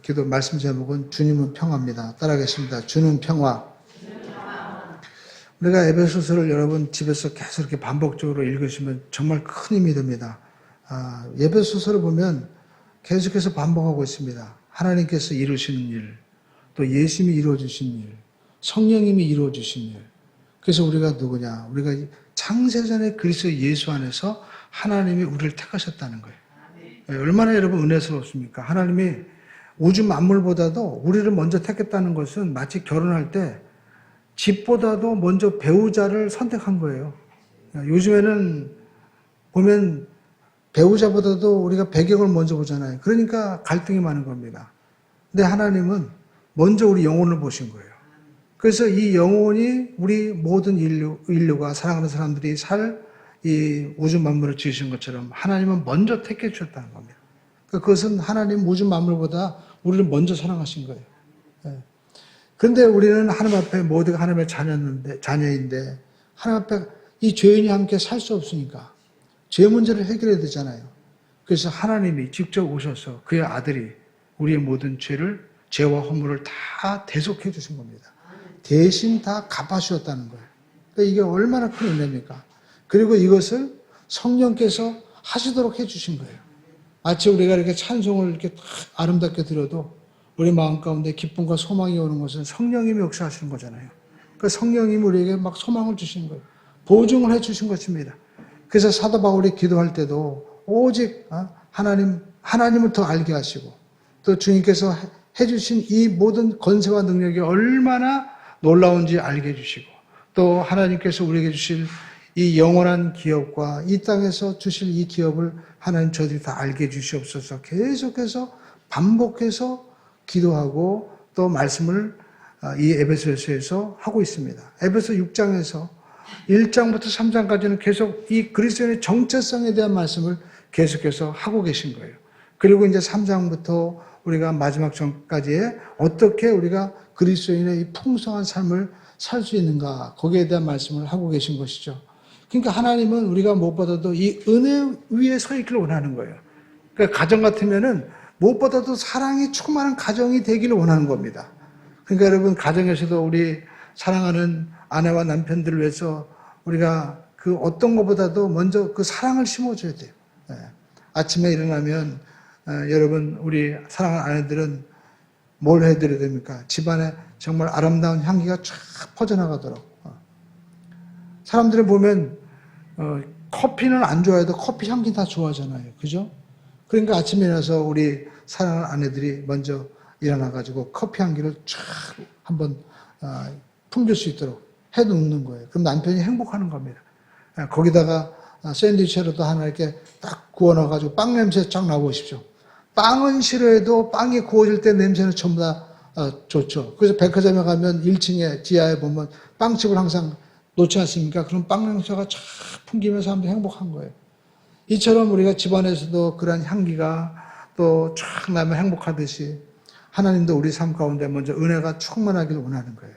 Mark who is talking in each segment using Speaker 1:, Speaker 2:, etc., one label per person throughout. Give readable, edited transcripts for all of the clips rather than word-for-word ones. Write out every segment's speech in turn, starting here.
Speaker 1: 기도 말씀 제목은 주님은 평화입니다. 따라하겠습니다. 주는 평화. 우리가 에베소서를 여러분 집에서 계속 이렇게 반복적으로 읽으시면 정말 큰 힘이 됩니다. 에베소서를 보면 계속해서 반복하고 있습니다. 하나님께서 이루시는 일, 또 예수님이 이루어주신 일, 성령님이 이루어주신 일. 그래서 우리가 누구냐? 우리가 창세전에 그리스도 예수 안에서 하나님이 우리를 택하셨다는 거예요. 얼마나 여러분 은혜스럽습니까? 하나님이 우주 만물보다도 우리를 먼저 택했다는 것은 마치 결혼할 때 집보다도 먼저 배우자를 선택한 거예요. 요즘에는 보면 배우자보다도 우리가 배경을 먼저 보잖아요. 그러니까 갈등이 많은 겁니다. 근데 하나님은 먼저 우리 영혼을 보신 거예요. 그래서 이 영혼이 우리 모든 인류가 사랑하는 사람들이 살 이 우주 만물을 지으신 것처럼 하나님은 먼저 택해 주셨다는 겁니다. 그것은 하나님 우주 만물보다 우리를 먼저 사랑하신 거예요. 그런데 우리는 하나님 앞에 모두가 하나님의 자녀인데 하나님 앞에 이 죄인이 함께 살 수 없으니까 죄 문제를 해결해야 되잖아요. 그래서 하나님이 직접 오셔서 그의 아들이 우리의 모든 죄와 허물을 다 대속해 주신 겁니다. 대신 다 갚아주셨다는 거예요. 그러니까 이게 얼마나 큰 은혜입니까? 그리고 이것을 성령께서 하시도록 해주신 거예요. 마치 우리가 이렇게 찬송을 이렇게 아름답게 들어도 우리 마음 가운데 기쁨과 소망이 오는 것은 성령님이 역사하시는 거잖아요. 그 성령님이 우리에게 막 소망을 주시는 거예요. 보증을 해주신 것입니다. 그래서 사도 바울이 기도할 때도 오직 하나님을 더 알게 하시고 또 주님께서 해주신 이 모든 권세와 능력이 얼마나 놀라운지 알게 해주시고 또 하나님께서 우리에게 주실 이 영원한 기업과 이 땅에서 주실 이 기업을 하나님 저들이 다 알게 해주시옵소서 계속해서 반복해서 기도하고 또 말씀을 이 에베소서에서 하고 있습니다. 에베소 6장에서 1장부터 3장까지는 계속 이 그리스도인의 정체성에 대한 말씀을 계속해서 하고 계신 거예요. 그리고 이제 3장부터 우리가 마지막 장까지에 어떻게 우리가 그리스도인의 이 풍성한 삶을 살 수 있는가 거기에 대한 말씀을 하고 계신 것이죠. 그러니까 하나님은 우리가 무엇보다도 이 은혜 위에 서 있기를 원하는 거예요. 그러니까 가정 같으면은 무엇보다도 사랑이 충만한 가정이 되기를 원하는 겁니다. 그러니까 여러분 가정에서도 우리 사랑하는 아내와 남편들을 위해서 우리가 그 어떤 것보다도 먼저 그 사랑을 심어줘야 돼요. 아침에 일어나면 여러분 우리 사랑하는 아내들은 뭘 해드려야 됩니까? 집안에 정말 아름다운 향기가 쫙 퍼져나가도록. 사람들을 보면 커피는 안 좋아해도 커피 향기 다 좋아하잖아요. 그죠? 그러니까 아침에 일어나서 우리 사랑하는 아내들이 먼저 일어나가지고 커피 향기를 쫙 한번 풍길 수 있도록 해놓는 거예요. 그럼 남편이 행복하는 겁니다. 거기다가 샌드위치라도 하나 이렇게 딱 구워놔가지고 빵 냄새 쫙 나보십시오. 빵은 싫어해도 빵이 구워질 때 냄새는 전부 다 좋죠. 그래서 백화점에 가면 1층에 지하에 보면 빵집을 항상 놓지 않습니까? 그럼 빵 냄새가 쫙 풍기면서 사람들이 행복한 거예요. 이처럼 우리가 집안에서도 그런 향기가 또 쫙 나면 행복하듯이 하나님도 우리 삶 가운데 먼저 은혜가 충만하기를 원하는 거예요.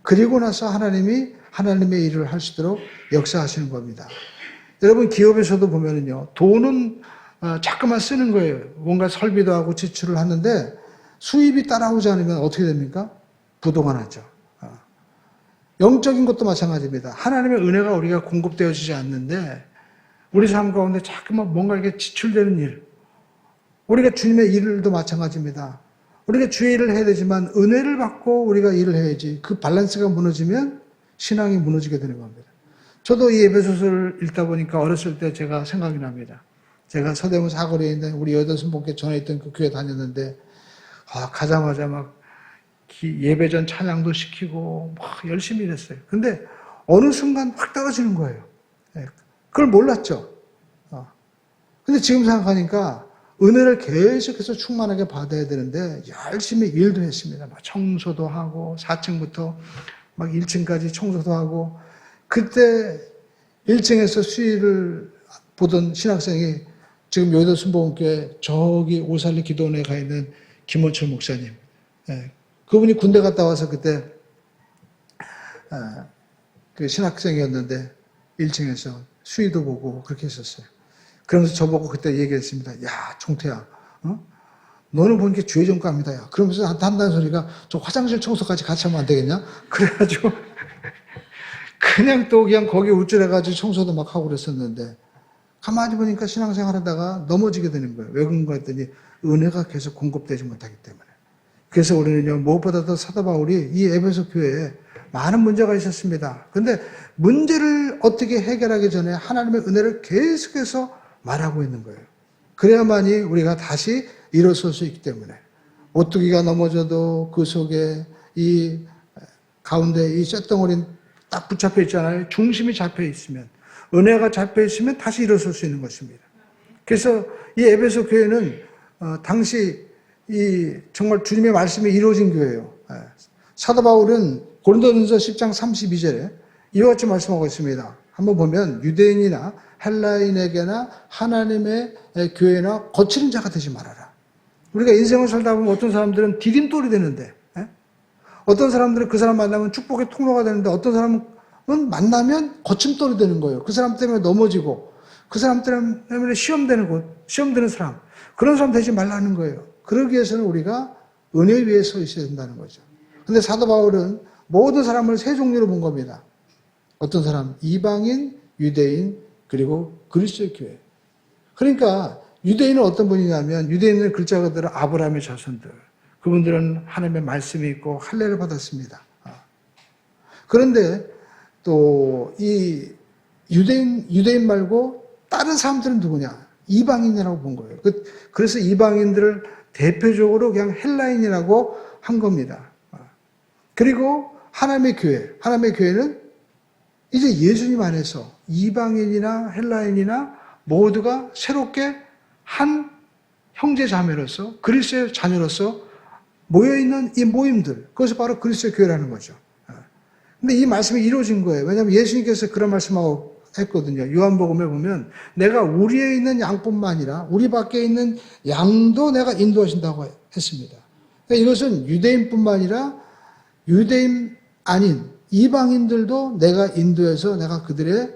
Speaker 1: 그리고 나서 하나님이 하나님의 일을 할 수 있도록 역사하시는 겁니다. 여러분 기업에서도 보면은요, 돈은 자꾸만 쓰는 거예요. 뭔가 설비도 하고 지출을 하는데 수입이 따라오지 않으면 어떻게 됩니까? 부도가 나죠. 영적인 것도 마찬가지입니다. 하나님의 은혜가 우리가 공급되어지지 않는데 우리 삶 가운데 자꾸만 뭔가 이렇게 지출되는 일, 우리가 주님의 일도 마찬가지입니다. 우리가 주의 일을 해야 되지만 은혜를 받고 우리가 일을 해야지 그 밸런스가 무너지면 신앙이 무너지게 되는 겁니다. 저도 이 에베소서를 읽다 보니까 어렸을 때 제가 생각이 납니다. 제가 서대문 사거리에 있는 우리 여덟순복에 전에 있던 그 교회 다녔는데 가자마자 막 예배전 찬양도 시키고 막 열심히 일했어요. 근데 어느 순간 확 떨어지는 거예요. 그걸 몰랐죠. 근데 지금 생각하니까 은혜를 계속해서 충만하게 받아야 되는데 열심히 일도 했습니다. 막 청소도 하고 4층부터 막 1층까지 청소도 하고 그때 1층에서 수의를 보던 신학생이 지금 여의도 순복음교회 저기 오살리 기도원에 가 있는 김원철 목사님. 그분이 군대 갔다 와서 그때 그 신학생이었는데 1층에서 수의도 보고 그렇게 했었어요. 그러면서 저보고 그때 얘기했습니다. 야, 종태야, 너는 보니까 죄 전감이다, 야. 그러면서 한다는 소리가 좀 화장실 청소까지 같이 하면 안 되겠냐? 그래가지고 그냥 또 그냥 거기 울줄해가지고 청소도 막 하고 그랬었는데 가만히 보니까 신앙생활 하다가 넘어지게 되는 거예요. 왜 그런가 했더니 은혜가 계속 공급되지 못하기 때문에. 그래서 우리는요, 무엇보다도 사도 바울이 이 에베소 교회에 많은 문제가 있었습니다. 그런데 문제를 어떻게 해결하기 전에 하나님의 은혜를 계속해서 말하고 있는 거예요. 그래야만이 우리가 다시 일어설 수 있기 때문에. 오뚜기가 넘어져도 그 속에 이 가운데 이 쇳덩어리는 딱 붙잡혀 있잖아요. 중심이 잡혀 있으면, 은혜가 잡혀 있으면 다시 일어설 수 있는 것입니다. 그래서 이 에베소 교회는 당시 이 정말 주님의 말씀이 이루어진 교회예요. 사도 바울은 고린도전서 10장 32절에 이와 같이 말씀하고 있습니다. 한번 보면 유대인이나 헬라인에게나 하나님의 교회나 거치는 자가 되지 말아라. 우리가 인생을 살다 보면 어떤 사람들은 디딤돌이 되는데, 어떤 사람들은 그 사람 만나면 축복의 통로가 되는데, 어떤 사람은 만나면 거침돌이 되는 거예요. 그 사람 때문에 넘어지고, 그 사람 때문에 시험 되는 사람, 그런 사람 되지 말라는 거예요. 그러기 위해서는 우리가 은혜 위에 서 있어야 된다는 거죠. 근데 사도 바울은 모든 사람을 세 종류로 본 겁니다. 어떤 사람, 이방인, 유대인, 그리고 그리스도의 교회. 그러니까 유대인은 어떤 분이냐면, 유대인은 글자 그대로 아브라함의 자손들. 그분들은 하나님의 말씀이 있고 할례를 받았습니다. 그런데 또 이 유대인 말고 다른 사람들은 누구냐? 이방인이라고 본 거예요. 그래서 이방인들을 대표적으로 그냥 헬라인이라고 한 겁니다. 그리고 하나님의 교회는 이제 예수님 안에서 이방인이나 헬라인이나 모두가 새롭게 한 형제 자매로서 그리스도의 자녀로서 모여있는 이 모임들, 그것이 바로 그리스도의 교회라는 거죠. 근데 이 말씀이 이루어진 거예요. 왜냐하면 예수님께서 그런 말씀하고 했거든요. 요한복음에 보면 내가 우리에 있는 양뿐만 아니라 우리 밖에 있는 양도 내가 인도하신다고 했습니다. 그러니까 이것은 유대인뿐만 아니라 유대인 아닌 이방인들도 내가 인도해서 내가 그들의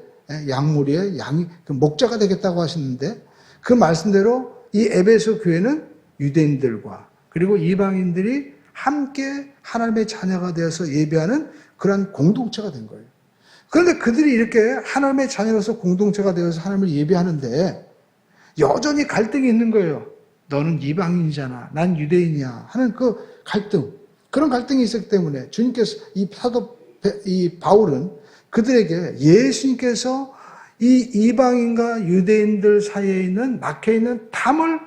Speaker 1: 양무리의 그 목자가 되겠다고 하시는데, 그 말씀대로 이 에베소 교회는 유대인들과 그리고 이방인들이 함께 하나님의 자녀가 되어서 예배하는 그런 공동체가 된 거예요. 그런데 그들이 이렇게 하나님의 자녀로서 공동체가 되어서 하나님을 예배하는데 여전히 갈등이 있는 거예요. 너는 이방인이잖아, 난 유대인이야 하는 그 갈등, 그런 갈등이 있었기 때문에 주님께서 이 바울은 그들에게 예수님께서 이 이방인과 유대인들 사이에 있는 막혀있는 담을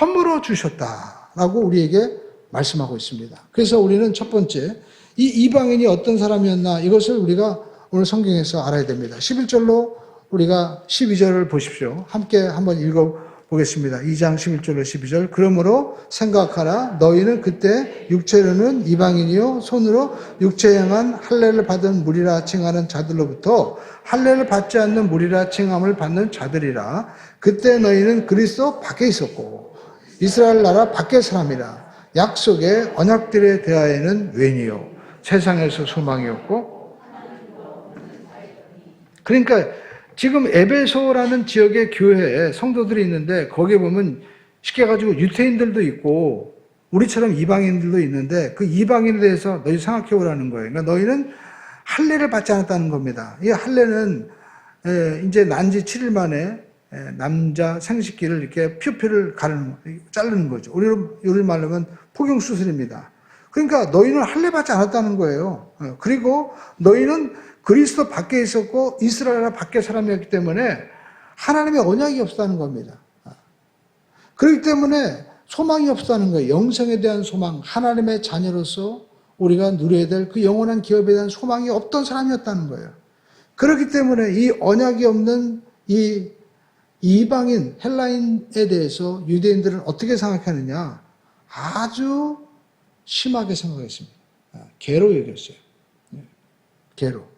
Speaker 1: 허물어 주셨다라고 우리에게 말씀하고 있습니다. 그래서 우리는 첫 번째, 이 이방인이 어떤 사람이었나, 이것을 우리가 오늘 성경에서 알아야 됩니다. 11절로 우리가 12절을 보십시오. 함께 한번 읽어보겠습니다. 2장 11절로 12절. 그러므로 생각하라. 너희는 그때 육체로는 이방인이요 손으로 육체에 행한 할례를 받은 무리라 칭하는 자들로부터 할례를 받지 않는 무리라 칭함을 받는 자들이라. 그때 너희는 그리스도 밖에 있었고 이스라엘 나라 밖의 사람이라. 약속의 언약들에 대하여는 웬이요 세상에서 소망이 없고. 그러니까 지금 에베소라는 지역의 교회에 성도들이 있는데 거기에 보면 쉽게 가지고 유태인들도 있고 우리처럼 이방인들도 있는데 그 이방인에 대해서 너희 생각해 보라는 거예요. 그러니까 너희는 할례를 받지 않았다는 겁니다. 이 할례는 이제 난지 7일 만에 남자 생식기를 이렇게 퓨피를 자르는 거죠. 우리 말로 하면 포경 수술입니다. 그러니까 너희는 할례 받지 않았다는 거예요. 그리고 너희는 그리스도 밖에 있었고 이스라엘 밖의 사람이었기 때문에 하나님의 언약이 없었다는 겁니다. 그렇기 때문에 소망이 없었다는 거예요. 영생에 대한 소망, 하나님의 자녀로서 우리가 누려야 될 그 영원한 기업에 대한 소망이 없던 사람이었다는 거예요. 그렇기 때문에 이 언약이 없는 이 이방인, 헬라인에 대해서 유대인들은 어떻게 생각하느냐? 아주 심하게 생각했습니다. 개로 여겼어요. 개로.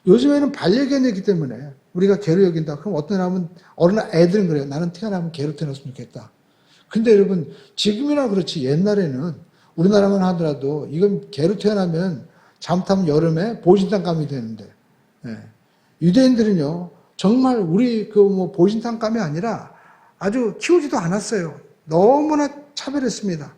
Speaker 1: 요즘에는 반려견이기 때문에 우리가 개로 여긴다. 그럼 어떤 사람은 어린 애들은 그래요. 나는 태어나면 개로 태어났으면 좋겠다. 근데 여러분 지금이나 그렇지 옛날에는 우리나라만 하더라도 이건 개로 태어나면 잘못하면 여름에 보신탕감이 되는데 유대인들은요 정말 우리 보신탕감이 아니라 아주 키우지도 않았어요. 너무나 차별했습니다.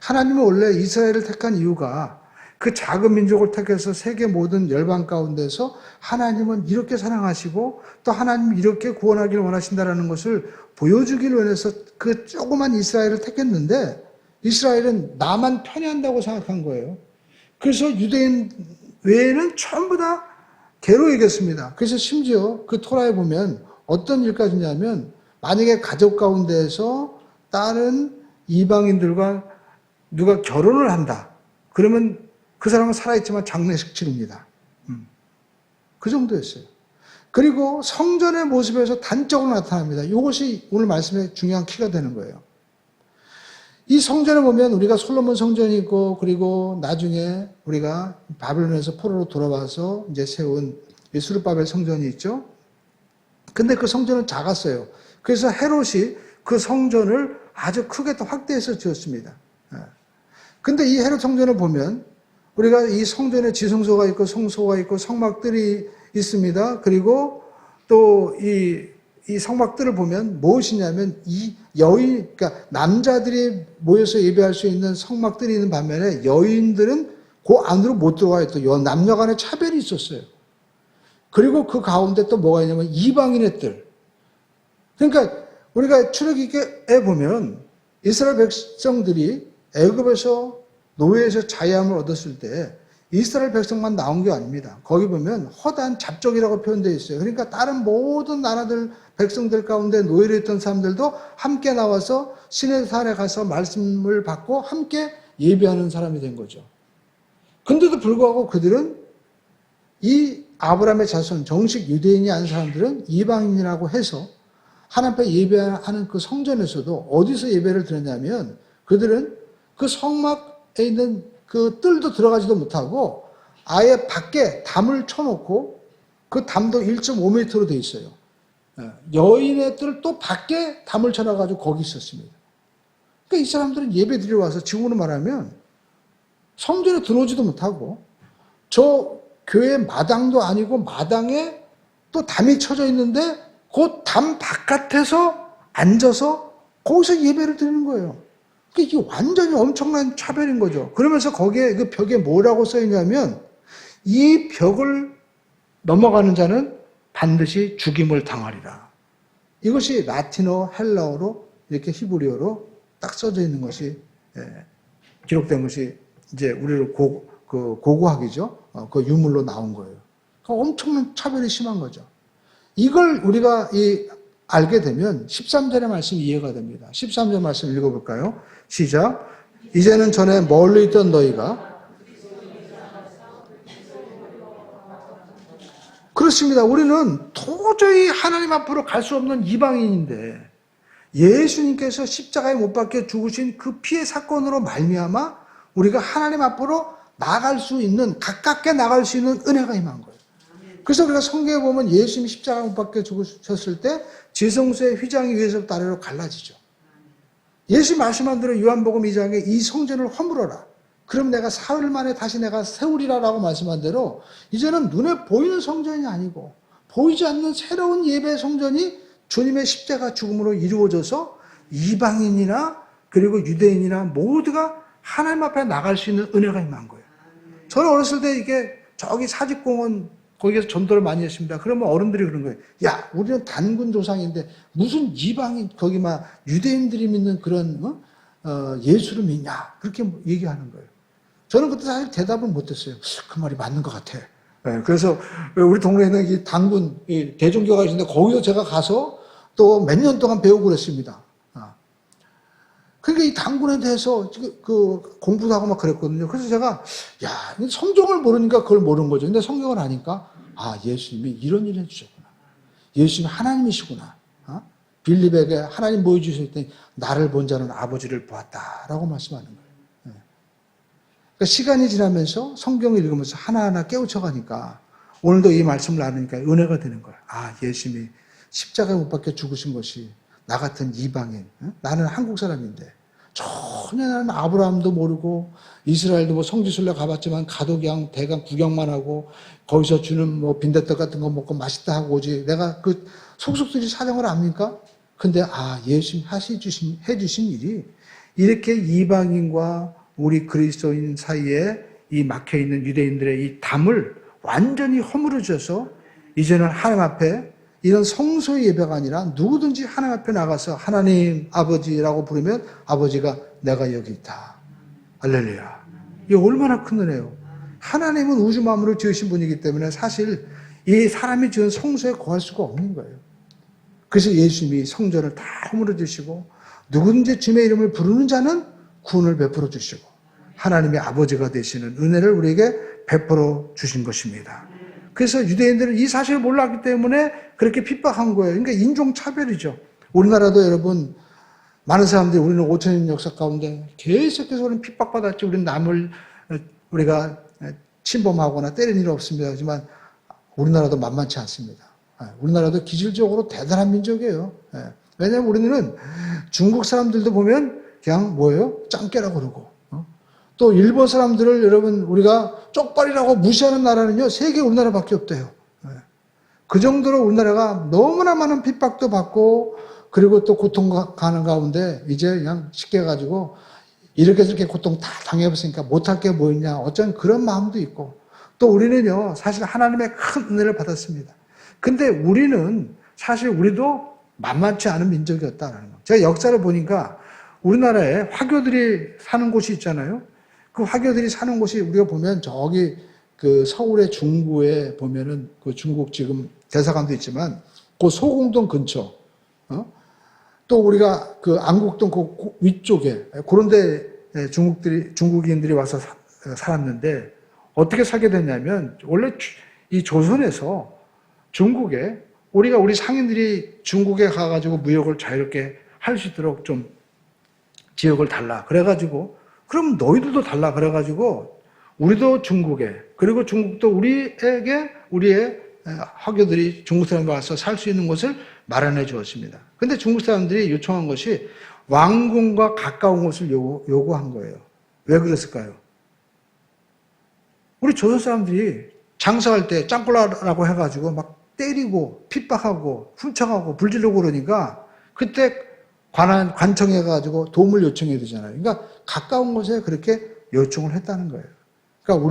Speaker 1: 하나님은 원래 이스라엘을 택한 이유가 그 작은 민족을 택해서 세계 모든 열방 가운데서 하나님은 이렇게 사랑하시고 또 하나님이 이렇게 구원하기를 원하신다라는 것을 보여주기를 원해서 그 조그만 이스라엘을 택했는데 이스라엘은 나만 편애한다고 생각한 거예요. 그래서 유대인 외에는 전부 다 개로 여겼습니다. 그래서 심지어 그 토라에 보면 어떤 일까지 있냐면 만약에 가족 가운데에서 다른 이방인들과 누가 결혼을 한다. 그러면 그 사람은 살아있지만 장례식 치릅니다. 그 정도였어요. 그리고 성전의 모습에서 단적으로 나타납니다. 이것이 오늘 말씀의 중요한 키가 되는 거예요. 이 성전을 보면 우리가 솔로몬 성전이 있고 그리고 나중에 우리가 바벨론에서 포로로 돌아와서 이제 세운 스룹바벨 성전이 있죠. 근데 그 성전은 작았어요. 그래서 헤롯이 그 성전을 아주 크게 더 확대해서 지었습니다. 근데 이 헤롯 성전을 보면 우리가 이 성전에 지성소가 있고 성소가 있고 성막들이 있습니다. 그리고 또 이 성막들을 보면 무엇이냐면 이 그러니까 남자들이 모여서 예배할 수 있는 성막들이 있는 반면에 여인들은 그 안으로 못 들어가 있고 남녀 간의 차별이 있었어요. 그리고 그 가운데 또 뭐가 있냐면 이방인의 뜰. 그러니까 우리가 출애굽기에 보면 이스라엘 백성들이 애굽에서 노예에서 자유함을 얻었을 때 이스라엘 백성만 나온 게 아닙니다. 거기 보면 허다한 잡족이라고 표현되어 있어요. 그러니까 다른 모든 나라들 백성들 가운데 노예로 있던 사람들도 함께 나와서 신의 산에 가서 말씀을 받고 함께 예배하는 사람이 된 거죠. 근데도 불구하고 그들은 이 아브라함의 자손, 정식 유대인이 아닌 사람들은 이방인이라고 해서 하나님 앞에 예배하는 그 성전에서도 어디서 예배를 드렸냐면 그들은 그 성막에 있는 그 뜰도 들어가지도 못하고 아예 밖에 담을 쳐놓고 그 담도 1.5m로 돼 있어요. 여인의 뜰을 또 밖에 담을 쳐놔가지고 거기 있었습니다. 그러니까 이 사람들은 예배 드리러 와서 지금으로 말하면 성전에 들어오지도 못하고 저 교회 마당도 아니고 마당에 또 담이 쳐져 있는데 그 담 바깥에서 앉아서 거기서 예배를 드리는 거예요. 이게 완전히 엄청난 차별인 거죠. 그러면서 거기에 그 벽에 뭐라고 써 있냐면 이 벽을 넘어가는 자는 반드시 죽임을 당하리라. 이것이 라틴어, 헬라어로 이렇게 히브리어로 딱 써져 있는 것이 기록된 것이 이제 우리로 고고학이죠. 그 유물로 나온 거예요. 그러니까 엄청난 차별이 심한 거죠. 이걸 우리가 알게 되면 13절의 말씀이 이해가 됩니다. 13절 말씀 읽어볼까요? 시작. 이제는 전에 멀리 있던 너희가 그렇습니다. 우리는 도저히 하나님 앞으로 갈 수 없는 이방인인데 예수님께서 십자가에 못 박혀 죽으신 그 피의 사건으로 말미암아 우리가 하나님 앞으로 나갈 수 있는 가깝게 나갈 수 있는 은혜가 임한 거예요. 그래서 우리가 성경에 보면 예수님이 십자가에 못 박혀 죽으셨을 때 지성소의 휘장이 위에서부터 아래로 갈라지죠. 예수 말씀한 대로 요한복음 2장에 이 성전을 허물어라. 그럼 내가 사흘 만에 다시 내가 세우리라라고 말씀한 대로 이제는 눈에 보이는 성전이 아니고 보이지 않는 새로운 예배 성전이 주님의 십자가 죽음으로 이루어져서 이방인이나 그리고 유대인이나 모두가 하나님 앞에 나갈 수 있는 은혜가 임한 거예요. 저는 어렸을 때 이게 저기 사직공원 거기에서 전도를 많이 했습니다. 그러면 어른들이 그런 거예요. 야, 우리는 단군 조상인데 무슨 이방인 거기 막 유대인들이 믿는 그런 예수를 믿냐 그렇게 얘기하는 거예요. 저는 그때 사실 대답을 못했어요. 그 말이 맞는 것 같아. 네, 그래서 우리 동네에 있는 이 단군 이 대종교가 있는데 거기서 제가 가서 또 몇 년 동안 배우고 그랬습니다. 그러니까 이 단군에 대해서 그 공부도 하고 막 그랬거든요. 그래서 제가 야 성경을 모르니까 그걸 모르는 거죠. 근데 성경을 아니까 아 예수님이 이런 일을 해주셨구나. 예수님이 하나님이시구나. 빌립에게 하나님 보여주실 때 나를 본 자는 아버지를 보았다라고 말씀하는 거예요. 그러니까 시간이 지나면서 성경을 읽으면서 하나하나 깨우쳐가니까 오늘도 이 말씀을 나누니까 은혜가 되는 거예요. 아 예수님이 십자가에 못 박혀 죽으신 것이 나 같은 이방인, 나는 한국 사람인데 전혀 나는 아브라함도 모르고 이스라엘도 뭐 성지순례 가봤지만 가도 그냥 대강 구경만 하고 거기서 주는 뭐 빈대떡 같은 거 먹고 맛있다 하고 오지 내가 그 속속들이 사정을 압니까? 근데 아 예수님 해주신 일이 이렇게 이방인과 우리 그리스도인 사이에 이 막혀있는 유대인들의 이 담을 완전히 허물어져서 이제는 하나님 앞에 이런 성소의 예배가 아니라 누구든지 하나님 앞에 나가서 하나님 아버지라고 부르면 아버지가 내가 여기 있다. 할렐루야. 이게 얼마나 큰 은혜요. 하나님은 우주 만물을 지으신 분이기 때문에 사실 이 사람이 지은 성소에 거할 수가 없는 거예요. 그래서 예수님이 성전을 다 허물어 주시고 누구든지 주님의 이름을 부르는 자는 구원을 베풀어 주시고 하나님의 아버지가 되시는 은혜를 우리에게 베풀어 주신 것입니다. 그래서 유대인들은 이 사실을 몰랐기 때문에 그렇게 핍박한 거예요. 그러니까 인종차별이죠. 우리나라도 여러분 많은 사람들이 우리는 5천년 역사 가운데 계속해서 우리는 핍박받았지. 우리는 남을 우리가 침범하거나 때리는 일 없습니다. 하지만 우리나라도 만만치 않습니다. 우리나라도 기질적으로 대단한 민족이에요. 왜냐하면 우리는 중국 사람들도 보면 그냥 뭐예요? 짱깨라고 그러고 또 일본 사람들을 여러분 우리가 쪽발이라고 무시하는 나라는요 세계 우리나라밖에 없대요. 그 정도로 우리나라가 너무나 많은 핍박도 받고 그리고 또 고통 가는 가운데 이제 그냥 쉽게 해가지고 이렇게 저렇게 고통 다 당해봤으니까 못할 게 뭐 있냐 어쩐 그런 마음도 있고 또 우리는요 사실 하나님의 큰 은혜를 받았습니다. 근데 우리는 사실 우리도 만만치 않은 민족이었다는 거예요. 제가 역사를 보니까 우리나라에 화교들이 사는 곳이 있잖아요. 그 화교들이 사는 곳이 우리가 보면 저기 그 서울의 중구에 보면은 그 중국 지금 대사관도 있지만 그 소공동 근처, 또 우리가 그 안국동 그 위쪽에 그런데 중국인들이 와서 살았는데 어떻게 살게 됐냐면 원래 이 조선에서 중국에 우리 상인들이 중국에 가가지고 무역을 자유롭게 할 수 있도록 좀 지역을 달라. 그래가지고 그럼 너희들도 달라. 그래가지고 우리도 중국에 그리고 중국도 우리의 화교들이 중국 사람이 와서 살 수 있는 곳을 마련해 주었습니다. 근데 중국 사람들이 요청한 것이 왕궁과 가까운 곳을 요구한 거예요. 왜 그랬을까요? 우리 조선 사람들이 장사할 때 짱꼴라라고 해가지고 막 때리고 핍박하고 훔쳐가고 불지르고 그러니까 그때 관청해 가지고 도움을 요청해야 되잖아요. 그러니까 가까운 곳에 그렇게 요청을 했다는 거예요. 그러니까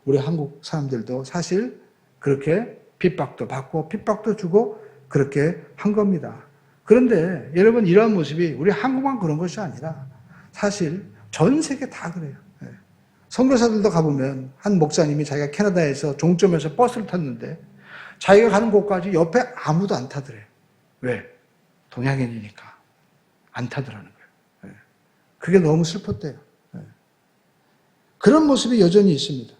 Speaker 1: 우리 한국 사람들도 사실 그렇게 핍박도 받고 핍박도 주고 그렇게 한 겁니다. 그런데 여러분 이러한 모습이 우리 한국만 그런 것이 아니라 사실 전 세계 다 그래요. 선교사들도 가보면 한 목사님이 자기가 캐나다에서 종점에서 버스를 탔는데 자기가 가는 곳까지 옆에 아무도 안 타더래요. 왜? 동양인이니까 안 타더라는 거예요. 그게 너무 슬펐대요. 그런 모습이 여전히 있습니다.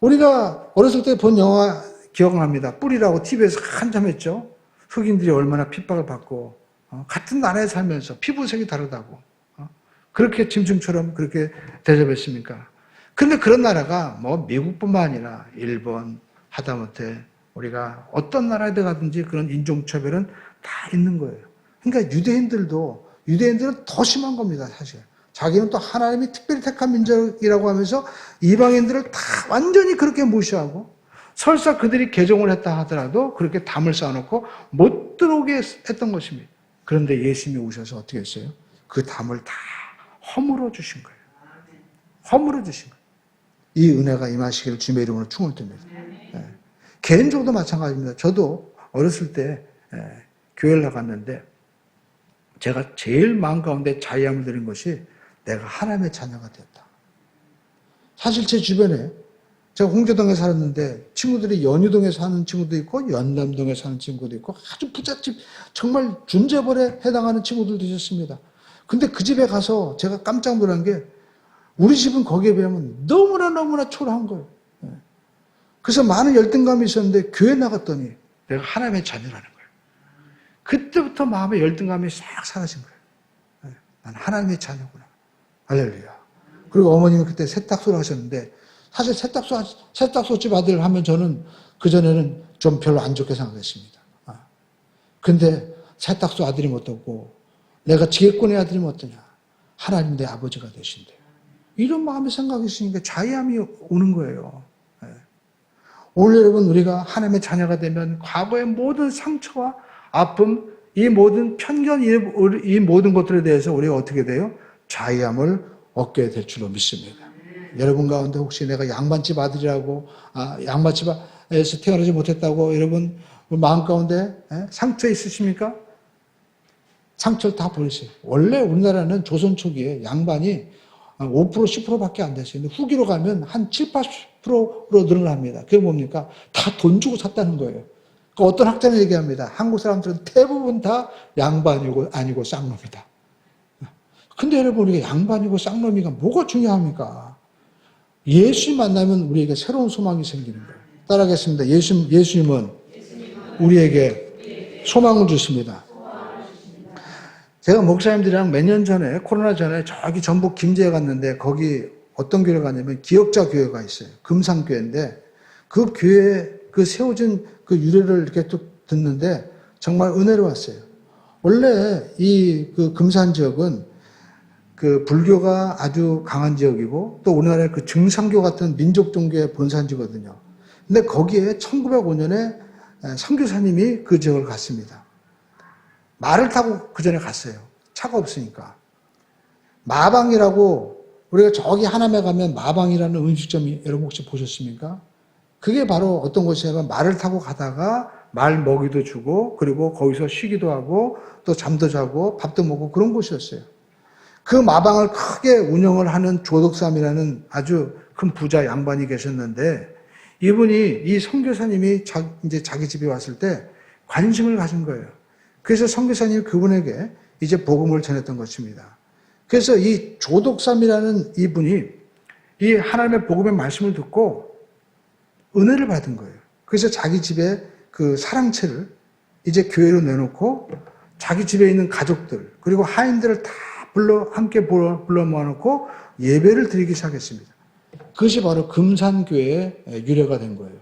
Speaker 1: 우리가 어렸을 때 본 영화 기억납니다. 뿔이라고 TV에서 한참 했죠. 흑인들이 얼마나 핍박을 받고 같은 나라에 살면서 피부색이 다르다고 그렇게 짐승처럼 그렇게 대접했습니까? 그런데 그런 나라가 뭐 미국뿐만 아니라 일본, 하다못해 우리가 어떤 나라에 가든지 그런 인종차별은 다 있는 거예요. 그러니까 유대인들은 더 심한 겁니다, 사실. 자기는 또 하나님이 특별히 택한 민족이라고 하면서 이방인들을 다 완전히 그렇게 무시하고 설사 그들이 개종을 했다 하더라도 그렇게 담을 쌓아놓고 못 들어오게 했던 것입니다. 그런데 예수님이 오셔서 어떻게 했어요? 그 담을 다 허물어 주신 거예요. 허물어 주신 거예요. 이 은혜가 임하시기를 주님의 이름으로 축원을 드립니다. 개인적으로도 마찬가지입니다. 저도 어렸을 때 교회를 나갔는데 제가 제일 마음 가운데 자유함을 드린 것이 내가 하나님의 자녀가 되었다. 사실 제 주변에 제가 홍제동에 살았는데 친구들이 연희동에 사는 친구도 있고 연남동에 사는 친구도 있고 아주 부잣집 정말 준재벌에 해당하는 친구들도 있었습니다. 근데 그 집에 가서 제가 깜짝 놀란 게 우리 집은 거기에 비하면 너무나 초라한 거예요. 그래서 많은 열등감이 있었는데 교회 나갔더니 내가 하나님의 자녀라는 거예요. 그때부터 마음의 열등감이 싹 사라진 거예요. 난 하나님의 자녀구나. 할렐루야. 그리고 어머님은 그때 세탁소를 하셨는데 사실 세탁소집 아들 하면 저는 그전에는 좀 별로 안 좋게 생각했습니다. 근데 세탁소 아들이 어떻고 내가 지혜꾼의 아들이면 어떠냐. 하나님 내 아버지가 되신대요. 이런 마음의 생각이 있으니까 자유함이 오는 거예요. 오늘 여러분 우리가 하나님의 자녀가 되면 과거의 모든 상처와 아픔, 이 모든 편견, 이 모든 것들에 대해서 우리가 어떻게 돼요? 자유함을 얻게 될 줄로 믿습니다. 여러분 가운데 혹시 내가 양반집 아들이라고, 양반집에서 태어나지 못했다고 여러분 마음 가운데 상처 있으십니까? 상처를 다 버리세요. 원래 우리나라는 조선 초기에 양반이 5% 10%밖에 안 됐어요. 근데 후기로 가면 한 7, 80%로 늘어납니다. 그게 뭡니까? 다 돈 주고 샀다는 거예요. 그러니까 어떤 학자는 얘기합니다. 한국 사람들은 대부분 다 양반이고 아니고 쌍놈이다. 근데 여러분 우리가 양반이고 쌍놈이가 뭐가 중요합니까? 예수 만나면 우리에게 새로운 소망이 생기는 거예요. 따라하겠습니다. 예수님은 우리에게 소망을 주십니다. 제가 목사님들이랑 몇 년 전에 코로나 전에 저기 전북 김제에 갔는데 거기 어떤 교회를 갔냐면 기역자 교회가 있어요. 금산교회인데 그 교회 그 세워진 그 유래를 이렇게 또 듣는데 정말 은혜로웠어요. 원래 이 그 금산 지역은 그 불교가 아주 강한 지역이고 또 우리나라의 그 증산교 같은 민족 종교의 본산지거든요. 근데 거기에 1905년에 선교사님이 그 지역을 갔습니다. 말을 타고 그 전에 갔어요. 차가 없으니까. 마방이라고 우리가 저기 하남에 가면 마방이라는 음식점이 여러분 혹시 보셨습니까? 그게 바로 어떤 곳이냐면 말을 타고 가다가 말 먹이도 주고 그리고 거기서 쉬기도 하고 또 잠도 자고 밥도 먹고 그런 곳이었어요. 그 마방을 크게 운영을 하는 조덕삼이라는 아주 큰 부자 양반이 계셨는데 이분이 이 선교사님이 이제 자기 집에 왔을 때 관심을 가진 거예요. 그래서 선교사님이 그분에게 이제 복음을 전했던 것입니다. 그래서 이 조덕삼이라는 이분이 이 하나님의 복음의 말씀을 듣고 은혜를 받은 거예요. 그래서 자기 집에 그 사랑채를 이제 교회로 내놓고 자기 집에 있는 가족들 그리고 하인들을 다 함께 불러 모아놓고 예배를 드리기 시작했습니다. 그것이 바로 금산교회의 유래가 된 거예요.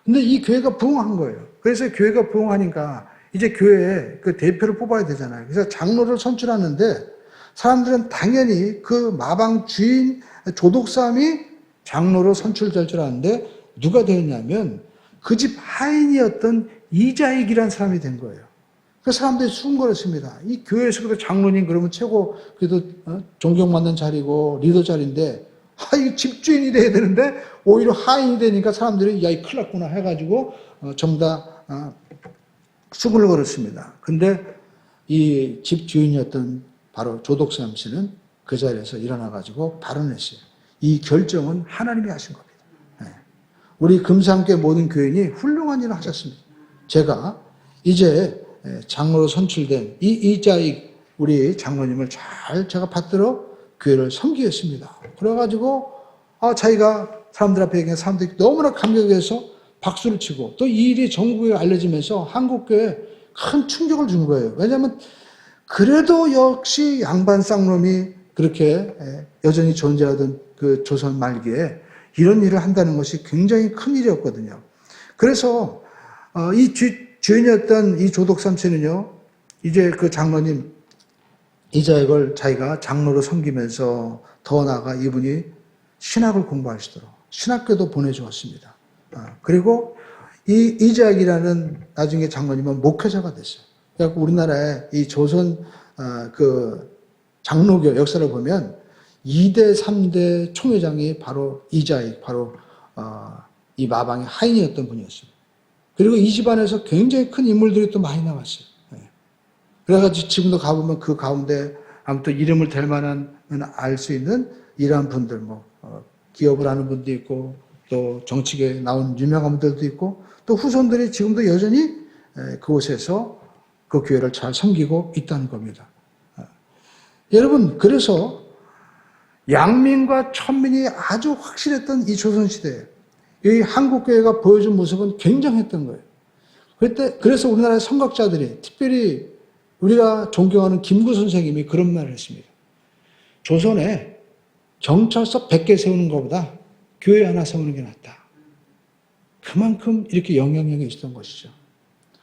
Speaker 1: 근데 이 교회가 부흥한 거예요. 그래서 교회가 부흥하니까 이제 교회에 그 대표를 뽑아야 되잖아요. 그래서 장로를 선출하는데 사람들은 당연히 그 마방 주인 조독삼이 장로로 선출될 줄 아는데 누가 되었냐면 그 집 하인이었던 이자익이라는 사람이 된 거예요. 그 사람들이 수군거렸습니다. 이 교회에서 그래도 장로님 그러면 최고 그래도 존경받는 자리고 리더 자리인데 이거 집주인이 돼야 되는데 오히려 하인이 되니까 사람들이 야, 이 큰일 났구나 해가지고 전부 다 수군을 걸었습니다. 근데 이 집주인이었던 바로 조덕삼 씨는 그 자리에서 일어나가지고 발언했어요. 이 결정은 하나님이 하신 겁니다. 우리 금산교회 모든 교인이 훌륭한 일을 하셨습니다. 제가 이제 장로로 선출된 이 이자익 우리 장로님을 잘 제가 받들어 교회를 섬기겠습니다. 그래가지고 자기가 사람들 앞에 얘기해 사람들이 너무나 감격해서 박수를 치고 또 이 일이 전국에 알려지면서 한국교회에 큰 충격을 준 거예요. 왜냐하면 그래도 역시 양반 쌍놈이 그렇게 여전히 존재하던 그 조선 말기에 이런 일을 한다는 것이 굉장히 큰 일이었거든요. 그래서 이 주인이었던 이 조덕삼 씨는요, 이제 그 장로님 이자익을 자기가 장로로 섬기면서 더 나아가 이분이 신학을 공부하시도록 신학교도 보내주었습니다. 그리고 이 이자익이라는 나중에 장로님은 목회자가 됐어요. 그래서 우리나라의 이 조선 그 장로교 역사를 보면 2대, 3대 총회장이 바로 이자익, 바로 이 마방의 하인이었던 분이었습니다. 그리고 이 집안에서 굉장히 큰 인물들이 또 많이 나왔어요. 그래가지고 지금도 가보면 그 가운데 아무튼 이름을 댈 만한 알 수 있는 이러한 분들, 기업을 하는 분도 있고 또 정치계에 나온 유명한 분들도 있고 또 후손들이 지금도 여전히 그곳에서 그 교회를 잘 섬기고 있다는 겁니다. 여러분, 그래서 양민과 천민이 아주 확실했던 이 조선시대에 이 한국교회가 보여준 모습은 굉장했던 거예요. 그래서 우리나라의 선각자들이 특별히 우리가 존경하는 김구 선생님이 그런 말을 했습니다. 조선에 경찰서 100개 세우는 것보다 교회 하나 세우는 게 낫다. 그만큼 이렇게 영향력이 있었던 것이죠.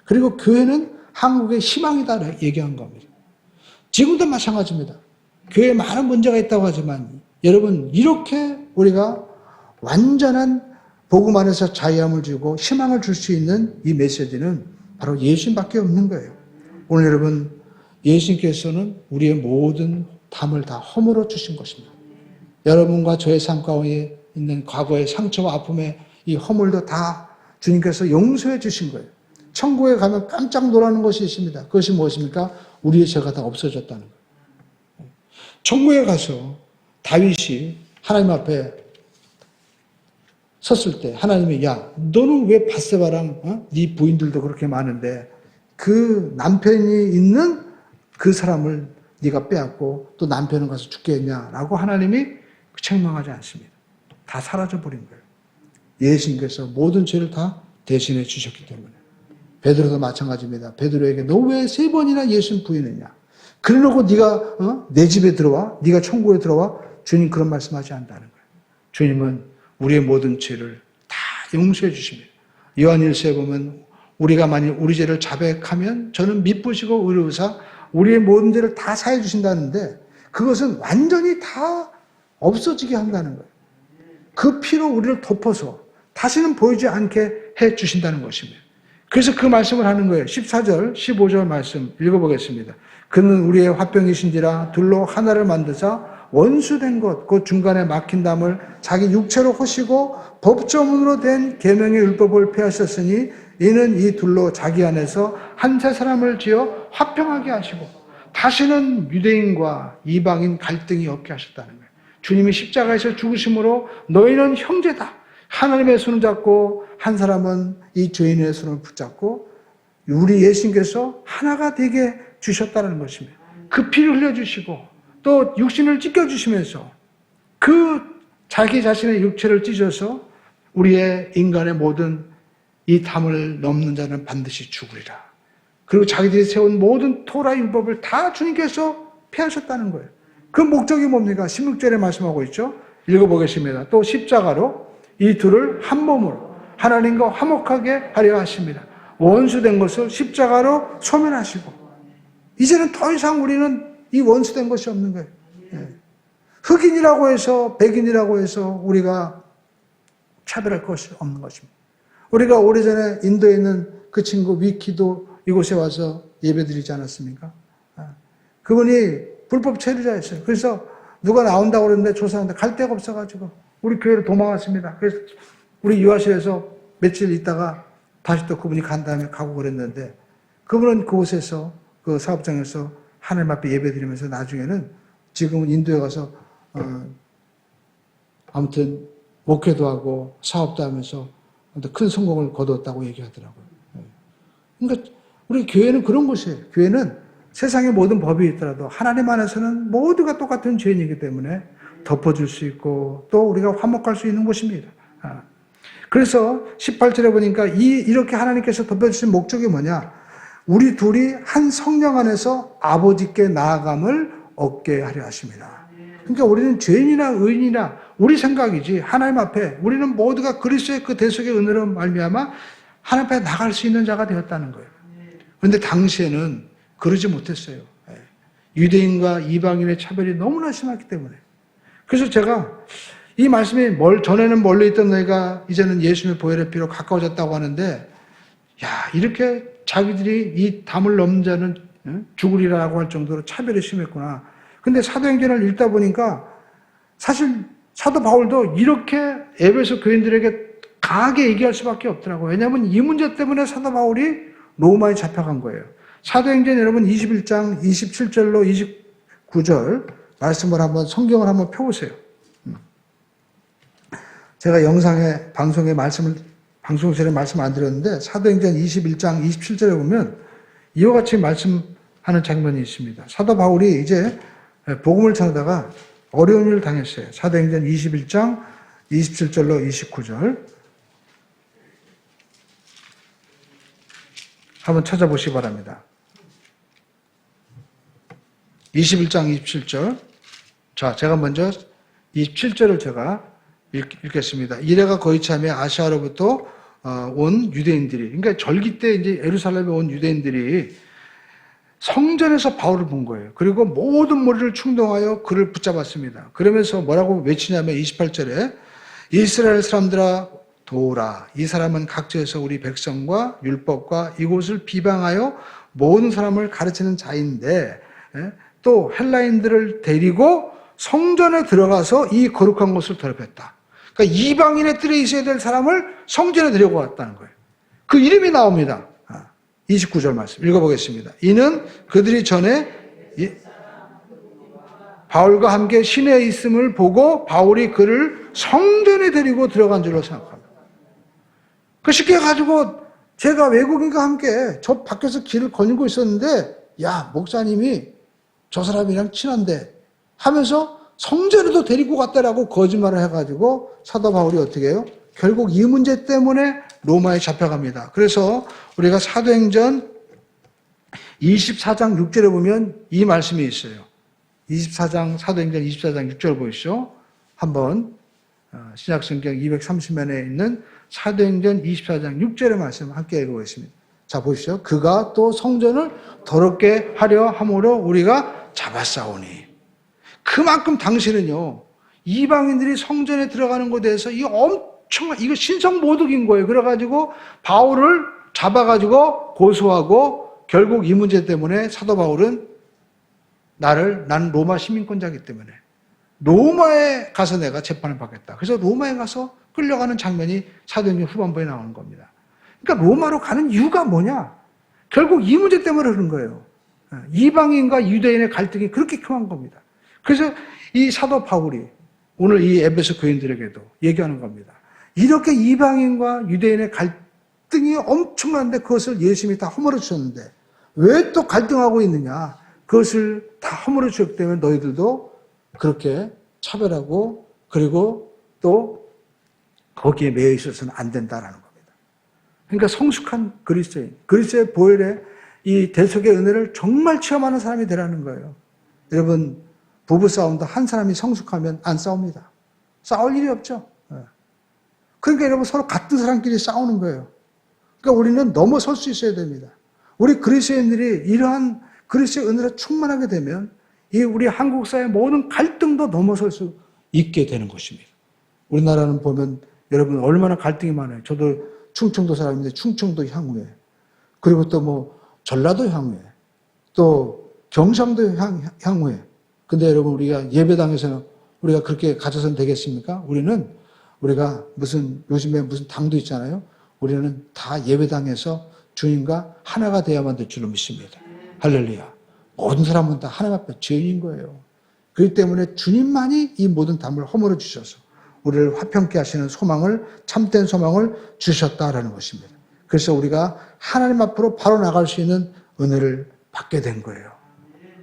Speaker 1: 그리고 교회는 한국의 희망이다 얘기한 겁니다. 지금도 마찬가지입니다. 교회에 많은 문제가 있다고 하지만 여러분 이렇게 우리가 완전한 복음 안에서 자유함을 주고 희망을 줄 수 있는 이 메시지는 바로 예수님밖에 없는 거예요. 오늘 여러분, 예수님께서는 우리의 모든 담을 다 허물어 주신 것입니다. 여러분과 저의 삶 가운데 있는 과거의 상처와 아픔의 이 허물도 다 주님께서 용서해 주신 거예요. 천국에 가면 깜짝 놀라는 것이 있습니다. 그것이 무엇입니까? 우리의 죄가 다 없어졌다는 거예요. 천국에 가서 다윗이 하나님 앞에 섰을 때 하나님이 야, 너는 왜 밧세바랑 네 부인들도 그렇게 많은데 그 남편이 있는 그 사람을 네가 빼앗고 또 남편은 가서 죽게 했냐라고 하나님이 책망하지 않습니다. 다 사라져버린 거예요. 예수님께서 모든 죄를 다 대신해 주셨기 때문에. 베드로도 마찬가지입니다. 베드로에게 너 왜 3번이나 예수님 부인했냐? 그러놓고 네가 내 집에 들어와? 네가 천국에 들어와? 주님 그런 말씀하지 않는다는 거예요. 주님은 우리의 모든 죄를 다 용서해 주십니다. 요한일서에 보면 우리가 만일 우리 죄를 자백하면 저는 미쁘시고 의로우사 우리의 모든 죄를 다 사해 주신다는데 그것은 완전히 다 없어지게 한다는 거예요. 그 피로 우리를 덮어서 다시는 보이지 않게 해 주신다는 것입니다. 그래서 그 말씀을 하는 거예요. 14절, 15절 말씀 읽어보겠습니다. 그는 우리의 화병이신지라 둘로 하나를 만드사 원수된 것, 그 중간에 막힌 담을 자기 육체로 허시고 법조문으로 된 계명의 율법을 폐하셨으니 이는 이 둘로 자기 안에서 한 세 사람을 지어 화평하게 하시고 다시는 유대인과 이방인 갈등이 없게 하셨다는 거예요. 주님이 십자가에서 죽으심으로 너희는 형제다. 하나님의 손을 잡고 한 사람은 이 죄인의 손을 붙잡고 우리 예수님께서 하나가 되게 주셨다는 것입니다. 그 피를 흘려주시고 또 육신을 찢겨주시면서 그 자기 자신의 육체를 찢어서 우리의 인간의 모든 이 담을 넘는 자는 반드시 죽으리라. 그리고 자기들이 세운 모든 토라 율법을 다 주님께서 폐하셨다는 거예요. 그 목적이 뭡니까? 16절에 말씀하고 있죠. 읽어보겠습니다. 또 십자가로 이 둘을 한 몸으로 하나님과 화목하게 하려 하십니다. 원수된 것을 십자가로 소멸하시고 이제는 더 이상 우리는 이 원수된 것이 없는 거예요. 흑인이라고 해서 백인이라고 해서 우리가 차별할 것이 없는 것입니다. 우리가 오래전에 인도에 있는 그 친구 위키도 이곳에 와서 예배드리지 않았습니까? 그분이 불법 체류자였어요. 그래서 누가 나온다고 그러는데 조사하는데 갈 데가 없어가지고 우리 교회로 도망왔습니다. 그래서 우리 유아실에서 며칠 있다가 다시 또 그분이 간 다음에 가고 그랬는데 그분은 그곳에서 그 사업장에서 하나님 앞에 예배드리면서 나중에는 지금은 인도에 가서 아무튼 목회도 하고 사업도 하면서 큰 성공을 거두었다고 얘기하더라고요. 그러니까 우리 교회는 그런 곳이에요. 교회는 세상의 모든 법이 있더라도 하나님 안에서는 모두가 똑같은 죄인이기 때문에 덮어줄 수 있고 또 우리가 화목할 수 있는 곳입니다. 그래서 18절에 보니까 이렇게 하나님께서 덮어주신 목적이 뭐냐? 우리 둘이 한 성령 안에서 아버지께 나아감을 얻게 하려 하십니다. 그러니까 우리는 죄인이나 의인이나 우리 생각이지 하나님 앞에 우리는 모두가 그리스도의 그 대속의 은혜로 말미암아 하나님 앞에 나갈 수 있는 자가 되었다는 거예요. 그런데 당시에는 그러지 못했어요. 유대인과 이방인의 차별이 너무나 심했기 때문에. 그래서 제가 이 말씀이 전에는 멀리 있던 너희가 이제는 예수님의 보혈의 피로 가까워졌다고 하는데 야 이렇게 자기들이 이 담을 넘는 자는 죽으리라고 할 정도로 차별이 심했구나. 근데 사도행전을 읽다 보니까 사실 사도 바울도 이렇게 에베소 교인들에게 강하게 얘기할 수밖에 없더라고요. 왜냐하면 이 문제 때문에 사도 바울이 로마에 잡혀간 거예요. 사도행전 여러분 21장 27절로 29절 말씀을 한번 성경을 한번 펴보세요. 제가 영상에 방송실에 말씀 안 드렸는데 사도행전 21장 27절에 보면 이와 같이 말씀하는 장면이 있습니다. 사도 바울이 이제 복음을 전하다가 어려운 일을 당했어요. 사도행전 21장 27절로 29절 한번 찾아보시기 바랍니다. 21장 27절. 자, 제가 먼저 27절을 제가 읽겠습니다. 이래가 거의 참에 아시아로부터 온 유대인들이, 그러니까 절기 때 이제 예루살렘에 온 유대인들이 성전에서 바울을 본 거예요. 그리고 모든 머리를 충동하여 그를 붙잡았습니다. 그러면서 뭐라고 외치냐면 28절에 이스라엘 사람들아 도우라. 이 사람은 각지에서 우리 백성과 율법과 이곳을 비방하여 모든 사람을 가르치는 자인데 또 헬라인들을 데리고 성전에 들어가서 이 거룩한 것을 더럽혔다. 그러니까 이방인의 뜰에 있어야 될 사람을 성전에 데리고 갔다는 거예요. 그 이름이 나옵니다. 29절 말씀 읽어보겠습니다. 이는 그들이 전에 바울과 함께 시내에 있음을 보고 바울이 그를 성전에 데리고 들어간 줄로 생각합니다. 그 쉽게 가지고 제가 외국인과 함께 저 밖에서 길을 거닐고 있었는데 야 목사님이 저 사람이랑 친한데 하면서 성전에도 데리고 갔다라고 거짓말을 해가지고 사도 바울이 어떻게 해요? 결국 이 문제 때문에 로마에 잡혀갑니다. 그래서 우리가 사도행전 24장 6절에 보면 이 말씀이 있어요. 사도행전 24장 6절 보시죠. 한번 신약성경 230면에 있는 사도행전 24장 6절의 말씀 함께 읽어보겠습니다. 자 보시죠. 그가 또 성전을 더럽게 하려 함으로 우리가 잡았사오니. 그만큼 당신은요 이방인들이 성전에 들어가는 것에 대해서 이 엄청난 이거 신성모독인 거예요. 그래가지고 바울을 잡아가지고 고소하고 결국 이 문제 때문에 사도 바울은 나는 로마 시민권자이기 때문에 로마에 가서 내가 재판을 받겠다. 그래서 로마에 가서 끌려가는 장면이 사도행전 후반부에 나오는 겁니다. 그러니까 로마로 가는 이유가 뭐냐? 결국 이 문제 때문에 그런 거예요. 이방인과 유대인의 갈등이 그렇게 심한 겁니다. 그래서 이 사도 바울이 오늘 이 에베소 교인들에게도 얘기하는 겁니다. 이렇게 이방인과 유대인의 갈등이 엄청난데 그것을 예수님이 다 허물어 주셨는데 왜 또 갈등하고 있느냐? 그것을 다 허물어 주셨기 때문에 너희들도 그렇게 차별하고 그리고 또 거기에 매여 있어서는 안 된다라는 겁니다. 그러니까 성숙한 그리스도의 보혈의 이 대속의 은혜를 정말 체험하는 사람이 되라는 거예요. 여러분 부부싸움도 한 사람이 성숙하면 안 싸웁니다. 싸울 일이 없죠. 그러니까 여러분 서로 같은 사람끼리 싸우는 거예요. 그러니까 우리는 넘어설 수 있어야 됩니다. 우리 그리스도인들이 이러한 그리스도의 은혜로 충만하게 되면 이 우리 한국 사회의 모든 갈등도 넘어설 수 있게 되는 것입니다. 우리나라는 보면 여러분 얼마나 갈등이 많아요. 저도 충청도 사람인데 충청도 향후에 그리고 또 뭐 전라도 향후에 또 경상도 향후에 근데 여러분 우리가 예배당에서 우리가 그렇게 가져서는 되겠습니까? 우리가 요즘에 무슨 당도 있잖아요. 우리는 다 예배당에서 주님과 하나가 되어야만 될 줄로 믿습니다. 할렐루야. 모든 사람은 다 하나님 앞에 죄인인 거예요. 그렇기 때문에 주님만이 이 모든 담을 허물어 주셔서 우리를 화평케 하시는 소망을 참된 소망을 주셨다라는 것입니다. 그래서 우리가 하나님 앞으로 바로 나갈 수 있는 은혜를 받게 된 거예요.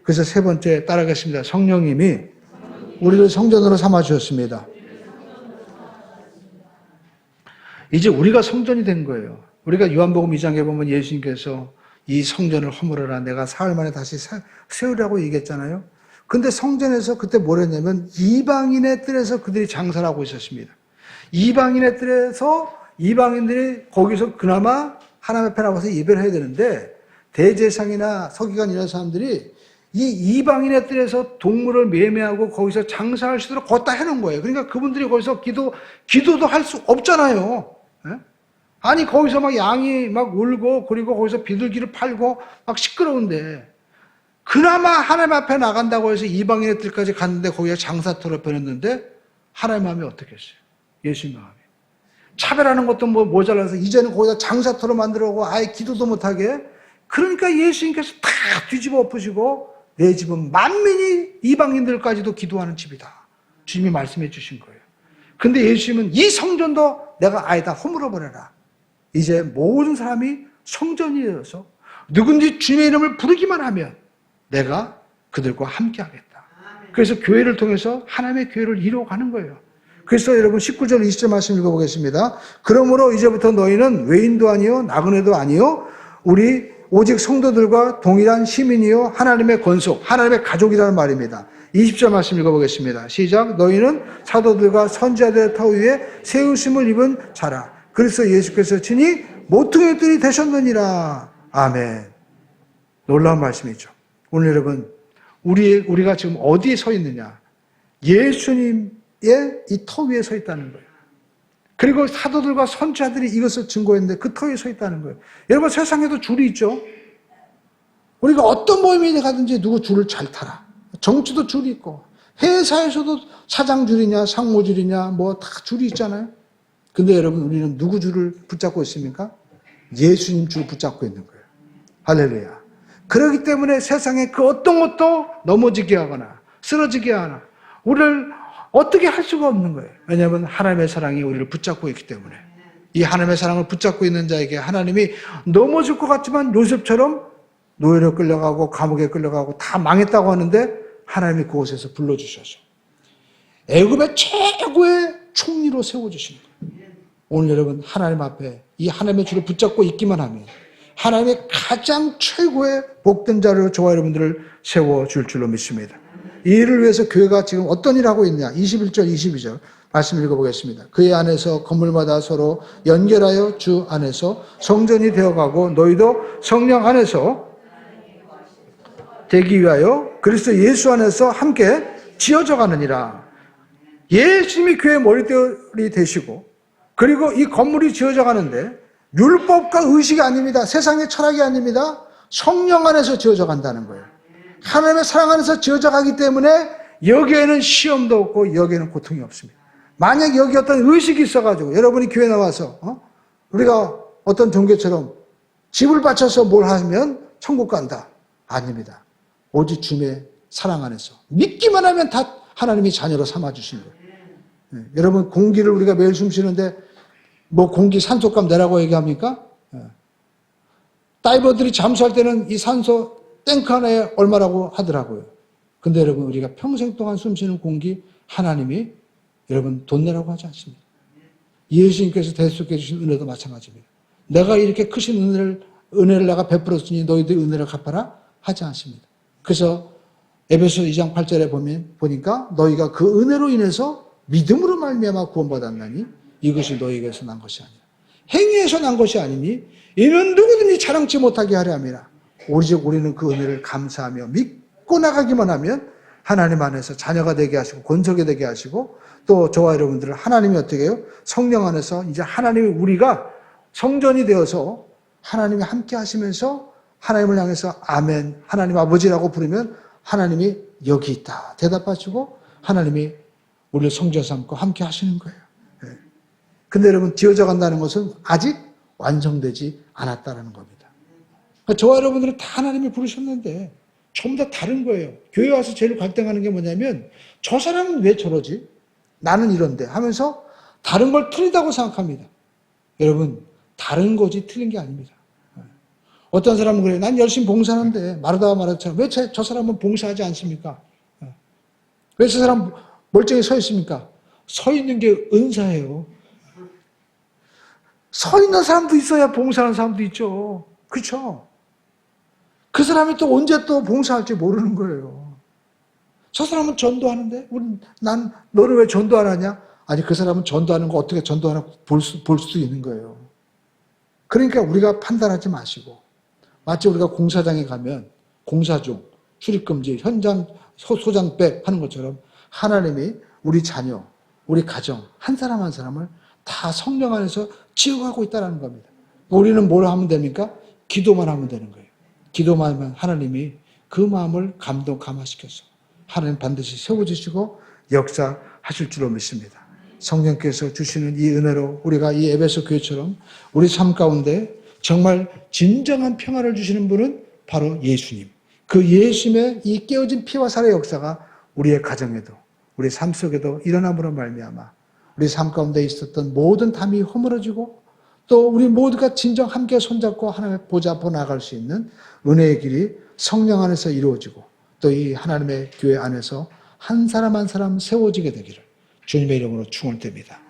Speaker 1: 그래서 세 번째 따라가겠습니다. 성령님이 우리를 성전으로 삼아 주셨습니다. 이제 우리가 성전이 된 거예요. 우리가 요한복음 2장에 보면 예수님께서 이 성전을 허물어라 내가 사흘 만에 다시 세우라고 얘기했잖아요. 근데 성전에서 그때 뭘 했냐면 이방인의 뜰에서 그들이 장사를 하고 있었습니다. 이방인의 뜰에서 이방인들이 거기서 그나마 하나님 앞에 나와서 예배를 해야 되는데 대제사장이나 서기관 이런 사람들이 이 이방인의 뜰에서 동물을 매매하고 거기서 장사할 수 있도록 걷다 해놓은 거예요. 그러니까 그분들이 거기서 기도도 할 수 없잖아요. 아니 거기서 막 양이 막 울고 그리고 거기서 비둘기를 팔고 막 시끄러운데 그나마 하나님 앞에 나간다고 해서 이방인의 뜰까지 갔는데 거기에 장사터를 펴냈는데 하나님 마음이 어떻겠어요? 예수님 마음이 차별하는 것도 뭐 모자라서 이제는 거기다 장사터로 만들어고 아예 기도도 못하게 그러니까 예수님께서 다 뒤집어 엎으시고 내 집은 만민이 이방인들까지도 기도하는 집이다. 주님이 말씀해 주신 거예요. 근데 예수님은 이 성전도 내가 아예 다 허물어버려라. 이제 모든 사람이 성전이 되어서 누군지 주님의 이름을 부르기만 하면 내가 그들과 함께 하겠다. 그래서 교회를 통해서 하나님의 교회를 이루어가는 거예요. 그래서 여러분 19절 20절 말씀 읽어보겠습니다. 그러므로 이제부터 너희는 외인도 아니요 나그네도 아니요 우리 오직 성도들과 동일한 시민이요 하나님의 권속 하나님의 가족이라는 말입니다. 20절 말씀 읽어보겠습니다. 시작. 너희는 사도들과 선지자들의 터 위에 세우심을 입은 자라. 그래서 예수께서 친히 모퉁이의 뜰이 되셨느니라. 아멘. 놀라운 말씀이죠. 오늘 여러분 우리가 지금 어디에 서 있느냐? 예수님의 이 터 위에 서 있다는 거예요. 그리고 사도들과 선지자들이 이것을 증거했는데 그 터 위에 서 있다는 거예요. 여러분 세상에도 줄이 있죠. 우리가 어떤 모임에 가든지 누구 줄을 잘 타라. 정치도 줄이 있고 회사에서도 사장 줄이냐 상무 줄이냐 뭐 다 줄이 있잖아요. 근데 여러분 우리는 누구 줄을 붙잡고 있습니까? 예수님 줄 붙잡고 있는 거예요. 할렐루야. 그렇기 때문에 세상에 그 어떤 것도 넘어지게 하거나 쓰러지게 하거나 우리를 어떻게 할 수가 없는 거예요. 왜냐하면 하나님의 사랑이 우리를 붙잡고 있기 때문에. 이 하나님의 사랑을 붙잡고 있는 자에게 하나님이 넘어질 것 같지만 요셉처럼 노예로 끌려가고 감옥에 끌려가고 다 망했다고 하는데 하나님이 그곳에서 불러주셔서 애굽의 최고의 총리로 세워주시는 거예요. 오늘 여러분 하나님 앞에 이 하나님의 줄을 붙잡고 있기만 하면 하나님의 가장 최고의 복된 자로 저와 여러분들을 세워줄 줄로 믿습니다. 이 일을 위해서 교회가 지금 어떤 일을 하고 있느냐. 21절 22절 말씀 읽어보겠습니다. 그의 안에서 건물마다 서로 연결하여 주 안에서 성전이 되어가고 너희도 성령 안에서 되기 위하여 그리스도 예수 안에서 함께 지어져 가느니라. 예수님이 교회의 머리털이 되시고 그리고 이 건물이 지어져 가는데 율법과 의식이 아닙니다. 세상의 철학이 아닙니다. 성령 안에서 지어져 간다는 거예요. 하나님의 사랑 안에서 지어져 가기 때문에 여기에는 시험도 없고 여기에는 고통이 없습니다. 만약 여기 어떤 의식이 있어가지고 여러분이 교회 나와서 우리가 어떤 종교처럼 집을 바쳐서 뭘 하면 천국 간다. 아닙니다. 오직 주님의 사랑 안에서 믿기만 하면 다 하나님이 자녀로 삼아주시는 거예요. 여러분 공기를 우리가 매일 숨쉬는데 뭐 공기 산소값 내라고 얘기합니까? 다이버들이 잠수할 때는 이 산소 탱크 하나에 얼마라고 하더라고요. 근데 여러분 우리가 평생 동안 숨쉬는 공기 하나님이 여러분 돈 내라고 하지 않습니다. 예수님께서 대속해 주신 은혜도 마찬가지입니다. 내가 이렇게 크신 은혜를 내가 베풀었으니 너희들 은혜를 갚아라 하지 않습니다. 그래서 에베소 2장 8절에 보니까 너희가 그 은혜로 인해서 믿음으로 말미암아 구원받았나니 이것이 너희에게서 난 것이 아니라 행위에서 난 것이 아니니 이는 누구든지 자랑치 못하게 하려 함이라. 오직 우리는 그 은혜를 감사하며 믿고 나가기만 하면 하나님 안에서 자녀가 되게 하시고 권속이 되게 하시고 또 저와 여러분들을 하나님이 어떻게 해요? 성령 안에서 이제 하나님이 우리가 성전이 되어서 하나님이 함께 하시면서 하나님을 향해서 아멘 하나님 아버지라고 부르면 하나님이 여기 있다 대답하시고 하나님이 우리를 성전 삼고 함께 하시는 거예요. 근데 여러분 지어져 간다는 것은 아직 완성되지 않았다는 겁니다. 저와 여러분들은 다 하나님이 부르셨는데 전부 다 다른 거예요. 교회 와서 제일 갈등하는 게 뭐냐면 저 사람은 왜 저러지? 나는 이런데 하면서 다른 걸 틀리다고 생각합니다. 여러분 다른 거지 틀린 게 아닙니다. 어떤 사람은 그래요. 난 열심히 봉사하는데 마르다와 마르다처럼 왜 저 사람은 봉사하지 않습니까? 왜 저 사람 멀쩡히 서 있습니까? 서 있는 게 은사예요. 서 있는 사람도 있어야 봉사하는 사람도 있죠. 그렇죠? 그 사람이 또 언제 또 봉사할지 모르는 거예요. 저 사람은 전도하는데 난 너는 왜 전도 안 하냐? 아니 그 사람은 전도하는 거 어떻게 전도하나 볼 수도 있는 거예요. 그러니까 우리가 판단하지 마시고 마치 우리가 공사장에 가면 공사 중 출입금지 현장 소장백 하는 것처럼 하나님이 우리 자녀 우리 가정 한 사람 한 사람을 다 성령 안에서 지어가고 있다는 겁니다. 우리는 뭘 하면 됩니까? 기도만 하면 되는 거예요. 기도만 하면 하나님이 그 마음을 감화시켜서 하나님 반드시 세워주시고 역사하실 줄로 믿습니다. 성령께서 주시는 이 은혜로 우리가 이 에베소 교회처럼 우리 삶 가운데 정말 진정한 평화를 주시는 분은 바로 예수님. 그 예수님의 이 깨어진 피와 살의 역사가 우리의 가정에도 우리 삶 속에도 일어남으로 말미암아 우리 삶 가운데 있었던 모든 담이 허물어지고 또 우리 모두가 진정 함께 손잡고 하나님의 보좌 앞으로 나갈 수 있는 은혜의 길이 성령 안에서 이루어지고 또 이 하나님의 교회 안에서 한 사람 한 사람 세워지게 되기를 주님의 이름으로 축원드립니다.